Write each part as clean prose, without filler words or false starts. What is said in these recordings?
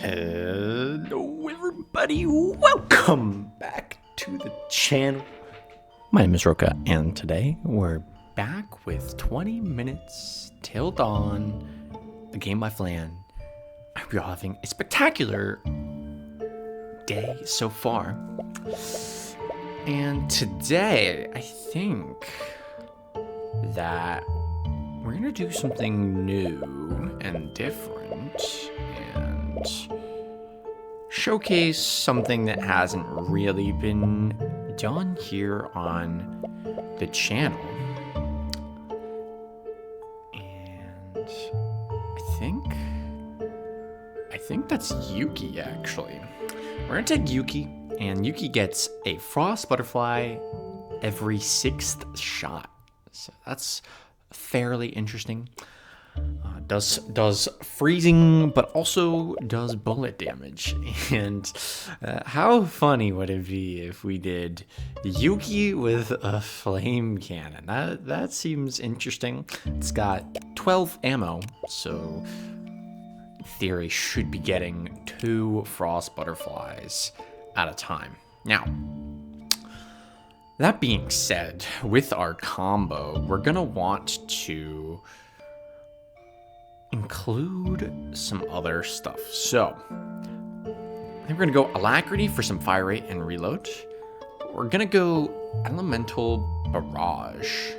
Hello everybody, welcome back to the channel. My name is Roka, and today we're back with 20 minutes till dawn, a game by Flanne. I hope you're all having a spectacular day so far. And today, I think that we're gonna do something new and different and showcase something that hasn't really been done here on the channel. And I think that's Yuki, actually. We're gonna take Yuki, and Yuki gets a frost butterfly every 6th shot. So that's fairly interesting. Does freezing, but also does bullet damage. And how funny would it be if we did Yuki with a flame cannon? That seems interesting. It's got 12 ammo, so in theory should be getting 2 frost butterflies at a time. Now, that being said, with our combo, we're gonna want to include some other stuff. So, I think we're gonna go Alacrity for some fire rate and reload. We're gonna go Elemental Barrage,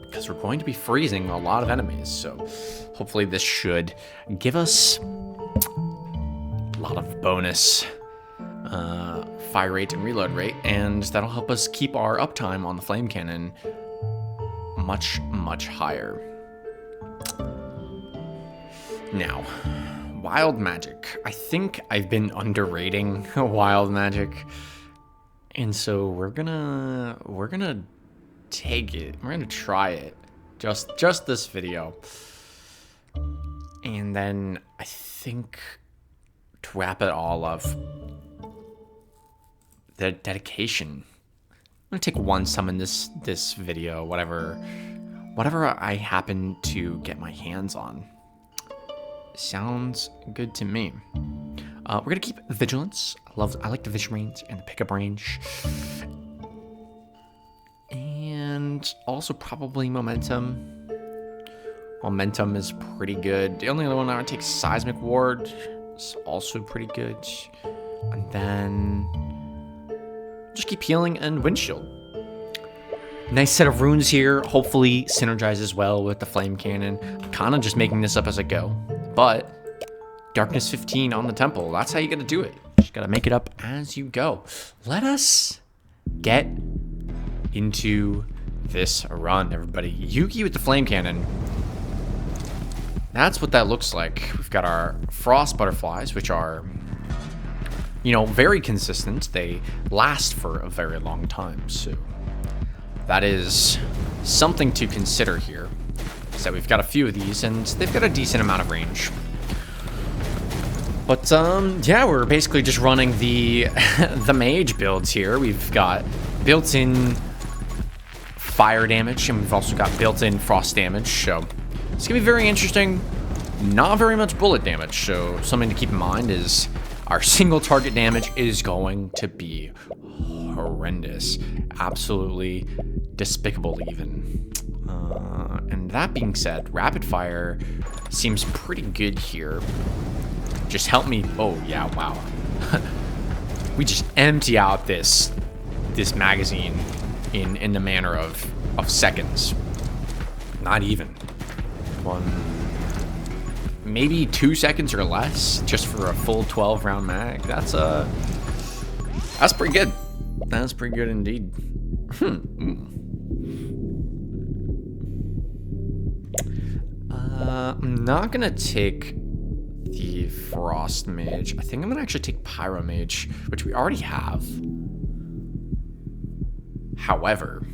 because we're going to be freezing a lot of enemies, so hopefully this should give us a lot of bonus fire rate and reload rate, and that'll help us keep our uptime on the flame cannon much higher. Now, wild magic. I think I've been underrating wild magic, and so we're gonna take it. We're gonna try it, just this video, and then I think to wrap it all up, the dedication. I'm gonna take one summon this video, whatever I happen to get my hands on. Sounds good to me. We're gonna keep vigilance. I like the vision range and the pickup range, and also probably momentum. Momentum is pretty good. The only other one I would take seismic ward. It's also pretty good, and then just keep healing and windshield. Nice set of runes here. Hopefully synergizes well with the flame cannon. I'm kind of just making this up as I go, but darkness 15 on the temple. That's how you gotta do it. Just gotta make it up as you go. Let us get into this run, everybody. Yuki with the flame cannon. That's what that looks like. We've got our frost butterflies, which are, you know, very consistent. They last for a very long time, so that is something to consider here. So we've got a few of these, and they've got a decent amount of range. But yeah, we're basically just running the the mage builds here. We've got built-in fire damage, and we've also got built-in frost damage. So it's gonna be very interesting. Not very much bullet damage, so something to keep in mind is our single target damage is going to be horrendous. Absolutely despicable even. And that being said, rapid fire seems pretty good here. Just help me. Oh yeah, wow. We just empty out this magazine in the manner of seconds. Not even. Maybe 2 seconds or less, just for a full 12 round mag. That's pretty good. That's pretty good indeed. I'm not gonna take the frost mage. I think I'm gonna actually take pyro mage, which we already have. However,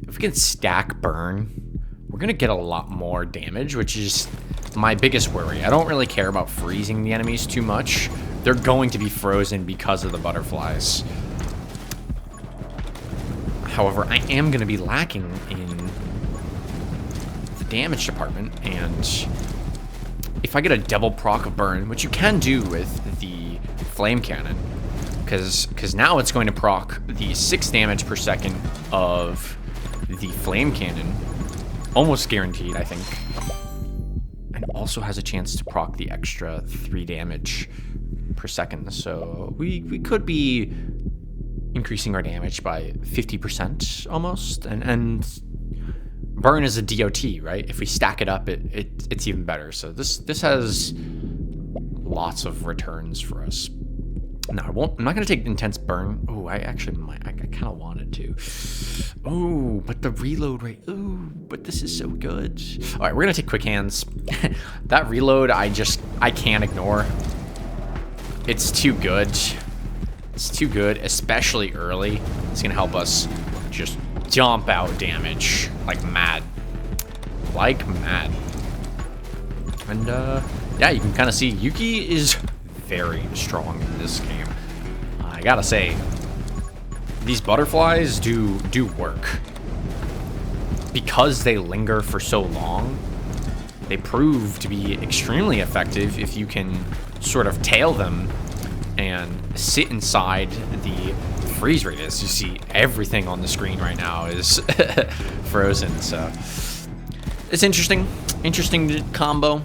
if we can stack burn, we're gonna get a lot more damage, which is my biggest worry. I don't really care about freezing the enemies too much. They're going to be frozen because of the butterflies. However, I am going to be lacking in the damage department, and if I get a double proc of burn, which you can do with the flame cannon, because now it's going to proc the 6 damage per second of the flame cannon, almost guaranteed, I think, and also has a chance to proc the extra 3 damage per second. So we could be increasing our damage by 50% almost, and burn is a DOT, right? If we stack it up, it's even better. So this has lots of returns for us. No, I'm not gonna take intense burn. Oh, I actually might. I kind of wanted to. Oh, but the reload rate. Oh, but this is so good. All right, we're gonna take quick hands. That reload, I can't ignore. It's too good. It's too good, especially early. It's gonna help us just dump out damage like mad. Like mad. And yeah, you can kind of see Yuki is very strong in this game. I gotta say, these butterflies do work. Because they linger for so long, they prove to be extremely effective if you can sort of tail them and sit inside the freeze radius. You see everything on the screen right now is frozen, so it's interesting combo.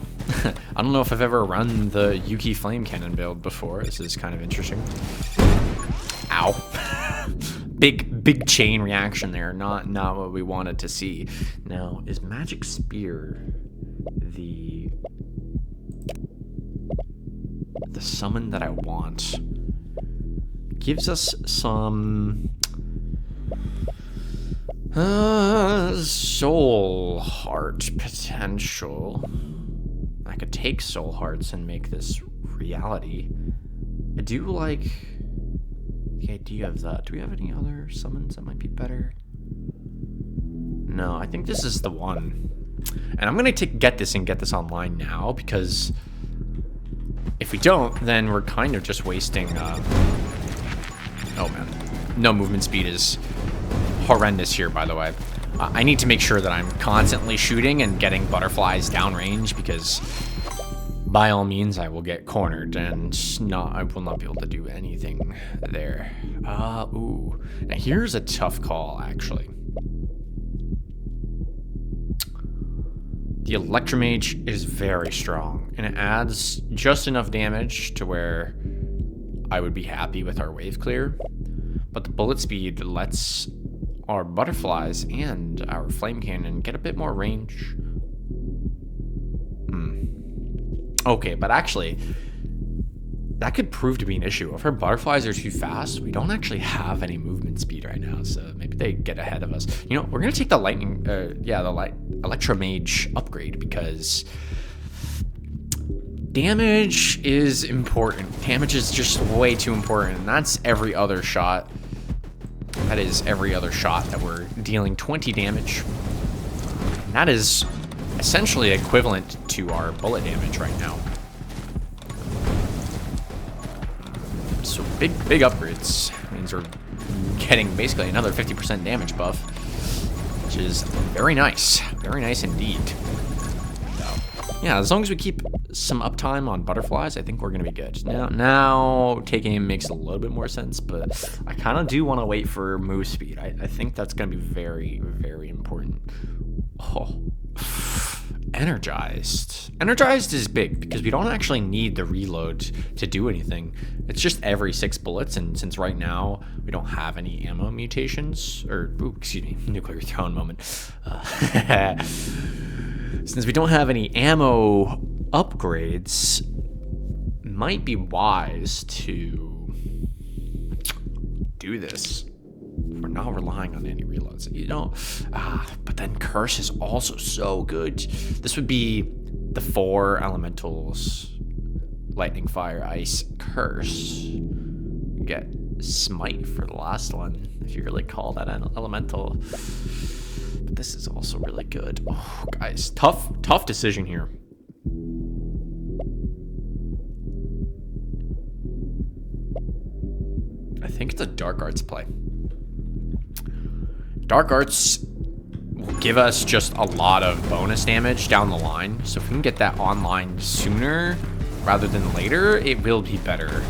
I don't know if I've ever run the Yuki flame cannon build before. This is kind of interesting. Ow. big chain reaction there. Not what we wanted to see. Now, is magic spear the summon that I want? Gives us some soul heart potential. I could take soul hearts and make this reality. I do like the idea of that. Do we have any other summons that might be better? No, I think this is the one. And I'm gonna get this online now, because if we don't, then we're kind of just wasting oh man. No, movement speed is horrendous here, by the way. I need to make sure that I'm constantly shooting and getting butterflies downrange, because by all means I will get cornered and I will not be able to do anything there. Ooh. Now here's a tough call, actually. The Electromage is very strong, and it adds just enough damage to where I would be happy with our wave clear. But the bullet speed lets our butterflies and our flame cannon get a bit more range. Okay, but actually, that could prove to be an issue. If our butterflies are too fast, we don't actually have any movement speed right now, so maybe they get ahead of us. You know, we're gonna take the Electromage upgrade, because damage is important. Damage is just way too important, and that's every other shot. That is every other shot that we're dealing 20 damage. And that is essentially equivalent to our bullet damage right now. So big upgrades means we're getting basically another 50% damage buff, which is very nice indeed. So, yeah, as long as we keep some uptime on butterflies, I think we're gonna be good. Now taking aim makes a little bit more sense, but I kind of do want to wait for move speed. I think that's gonna be very, very important. Oh. Energized is big, because we don't actually need the reload to do anything. It's just every 6 bullets, and since right now we don't have any ammo mutations, or nuclear throne moment. Since we don't have any ammo upgrades, it might be wise to do this. We're not relying on any reloads, you know. But then curse is also so good. This would be the 4 elementals: lightning, fire, ice, curse. You get smite for the last one, if you really call that an elemental. But this is also really good. Oh, guys, tough decision here. I think it's a dark arts play. Dark arts will give us just a lot of bonus damage down the line. So if we can get that online sooner rather than later, it will be better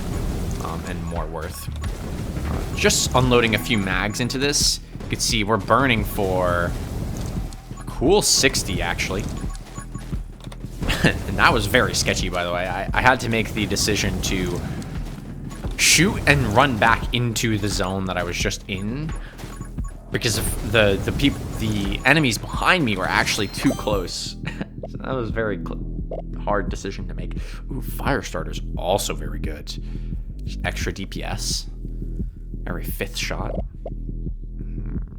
and more worth. Just unloading a few mags into this, you can see we're burning for a cool 60 actually. And that was very sketchy, by the way. I had to make the decision to shoot and run back into the zone that I was just in, because of the enemies behind me were actually too close. So that was a very hard decision to make. Ooh, Firestarter's also very good. Just extra DPS every 5th shot.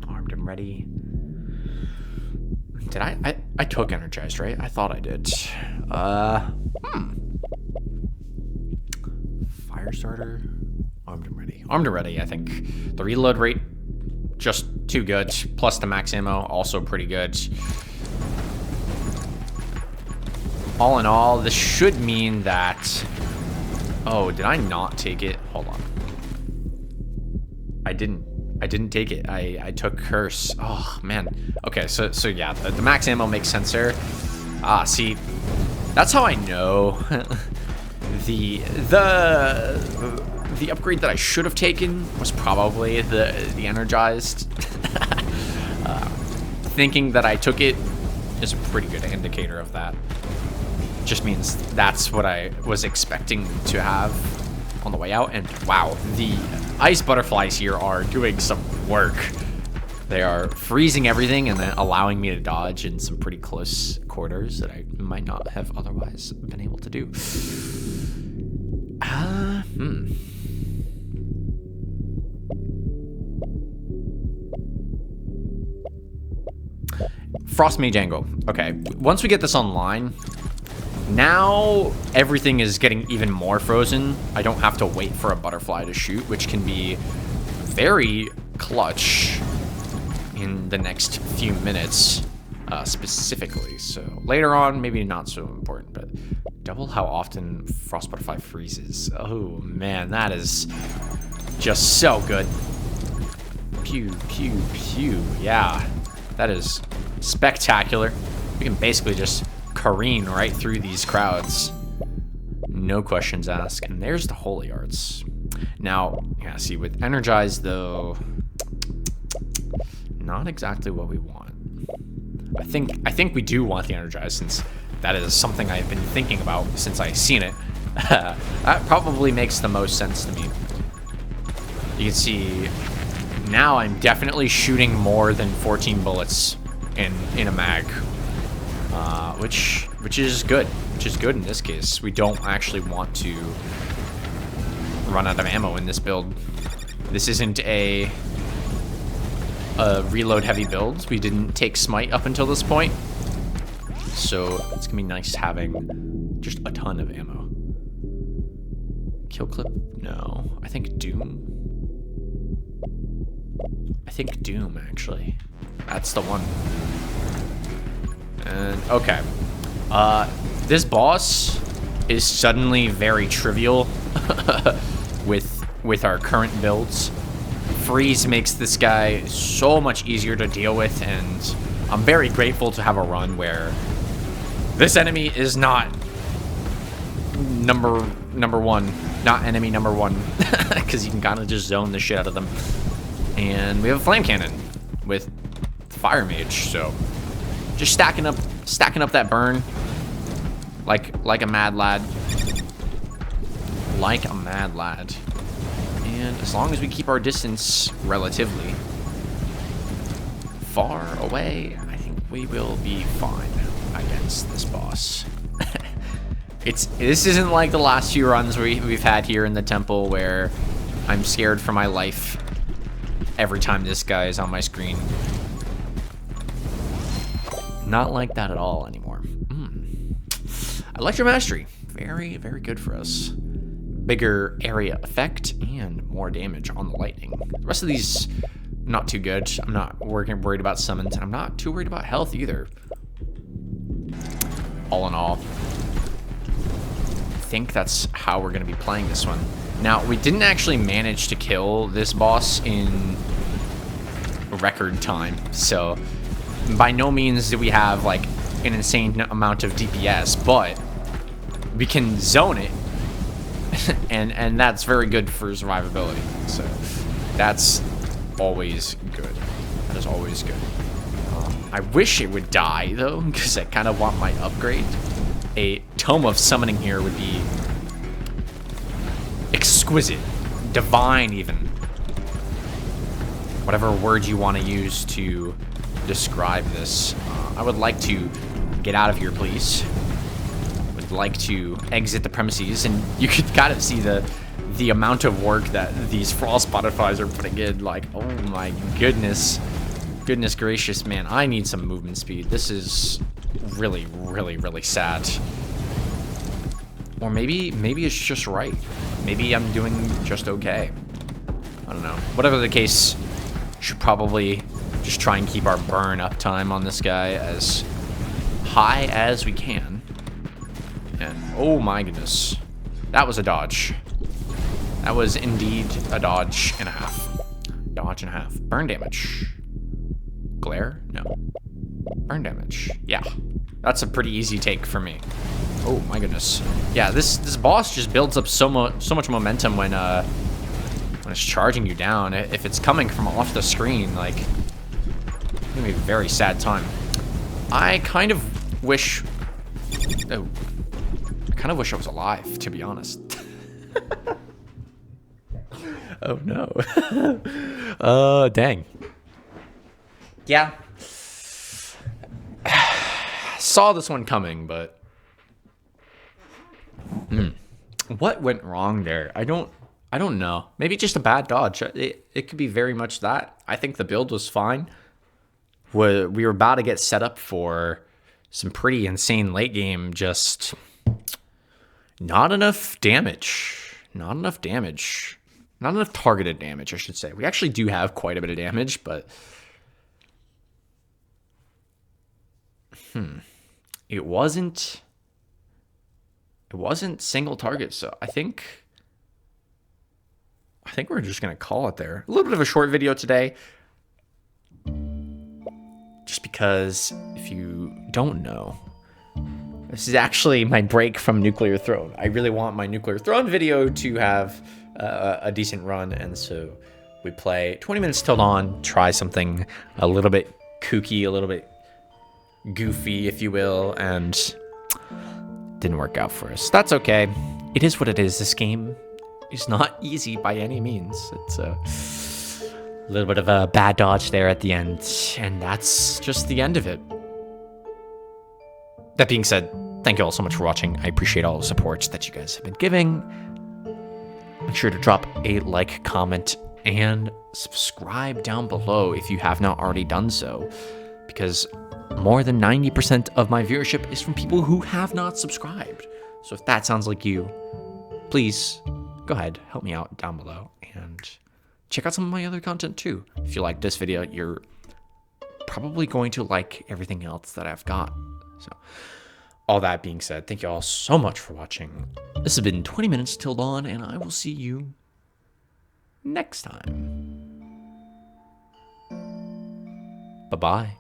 Armed and ready. Did I took energized, right? I thought I did. Firestarter, armed and ready. Armed and ready, I think. The reload rate, just too good. Plus the max ammo, also pretty good. All in all, this should mean that... Oh, did I not take it? Hold on. I didn't take it. I took curse. Oh man. Okay, so yeah, the max ammo makes sense there. Ah, see, that's how I know the upgrade that I should have taken was probably the energized. Thinking that I took it is a pretty good indicator of that. Just means that's what I was expecting to have on the way out. And wow, the ice butterflies here are doing some work. They are freezing everything and then allowing me to dodge in some pretty close quarters that I might not have otherwise been able to do. Frost Mage Angle. Okay, once we get this online, now everything is getting even more frozen. I don't have to wait for a butterfly to shoot, which can be very clutch in the next few minutes, specifically. So later on, maybe not so important, but double how often Frost Butterfly freezes. Oh man, that is just so good. Pew, pew, pew. Yeah, that is spectacular. We can basically just careen right through these crowds. No questions asked. And there's the Holy Arts. Now, yeah, see, with Energized, though, not exactly what we want. I think we do want the Energized, since that is something I've been thinking about since I've seen it. That probably makes the most sense to me. You can see now I'm definitely shooting more than 14 bullets in a mag, which is good. Which is good in this case. We don't actually want to run out of ammo in this build. This isn't a reload heavy build. We didn't take smite up until this point, so it's gonna be nice having just a ton of ammo. Kill clip? No. I think Doom. I think Doom, actually. That's the one. And okay. This boss is suddenly very trivial with our current builds. Freeze makes this guy so much easier to deal with, and I'm very grateful to have a run where this enemy is not number one, not enemy number one, because you can kind of just zone the shit out of them. And we have a flame cannon with fire mage, so just stacking up that burn like a mad lad. Like a mad lad. And as long as we keep our distance relatively far away, I think we will be fine against this boss. This isn't like the last few runs we've had here in the temple where I'm scared for my life every time this guy is on my screen. Not like that at all anymore. Electro Mastery. Very, very good for us. Bigger area effect and more damage on the lightning. The rest of these, not too good. I'm not worried about summons, and I'm not too worried about health either. All in all, I think that's how we're going to be playing this one. Now, we didn't actually manage to kill this boss in record time, so by no means do we have like an insane amount of DPS, but we can zone it, and that's very good for survivability. So that's always good. That is always good. I wish it would die though, because I kind of want my upgrade. A Tome of Summoning here would be exquisite, divine even. Whatever word you want to use to describe this. I would like to get out of here, please. Would like to exit the premises, and you could kind of see the amount of work that these frost butterflies are putting in. Like, oh my goodness. Goodness gracious, man. I need some movement speed. This is really, really, really sad. Or maybe it's just right. Maybe I'm doing just okay. I don't know. Whatever the case, should probably just try and keep our burn uptime on this guy as high as we can. And oh my goodness. That was a dodge. That was indeed a dodge and a half. Dodge and a half. Burn damage. Glare? No. Burn damage. Yeah. That's a pretty easy take for me. Oh my goodness. Yeah, this boss just builds up so much momentum when it's charging you down. If it's coming from off the screen, like, it's gonna be a very sad time. I kind of wish I wish I was alive, to be honest. Oh no. Dang. Yeah. Saw this one coming, but what went wrong there? I don't know. Maybe just a bad dodge. It could be very much that. I think the build was fine. We were about to get set up for some pretty insane late game, just not enough damage. Not enough damage. Not enough targeted damage, I should say. We actually do have quite a bit of damage, but it wasn't single target, so I think we're just gonna call it there. A little bit of a short video today, just because if you don't know, this is actually my break from Nuclear Throne. I really want my Nuclear Throne video to have a decent run, and so we play 20 minutes till dawn, try something a little bit kooky, a little bit goofy, if you will, and didn't work out for us. That's okay. It is what it is. This game is not easy by any means. It's a little bit of a bad dodge there at the end, and that's just the end of it. That being said, thank you all so much for watching. I appreciate all the support that you guys have been giving. Make sure to drop a like, comment, and subscribe down below if you have not already done so, because more than 90% of my viewership is from people who have not subscribed. So if that sounds like you, please go ahead, help me out down below, and check out some of my other content too. If you like this video, you're probably going to like everything else that I've got. So all that being said, thank you all so much for watching. This has been 20 minutes till dawn, and I will see you next time. Bye-bye.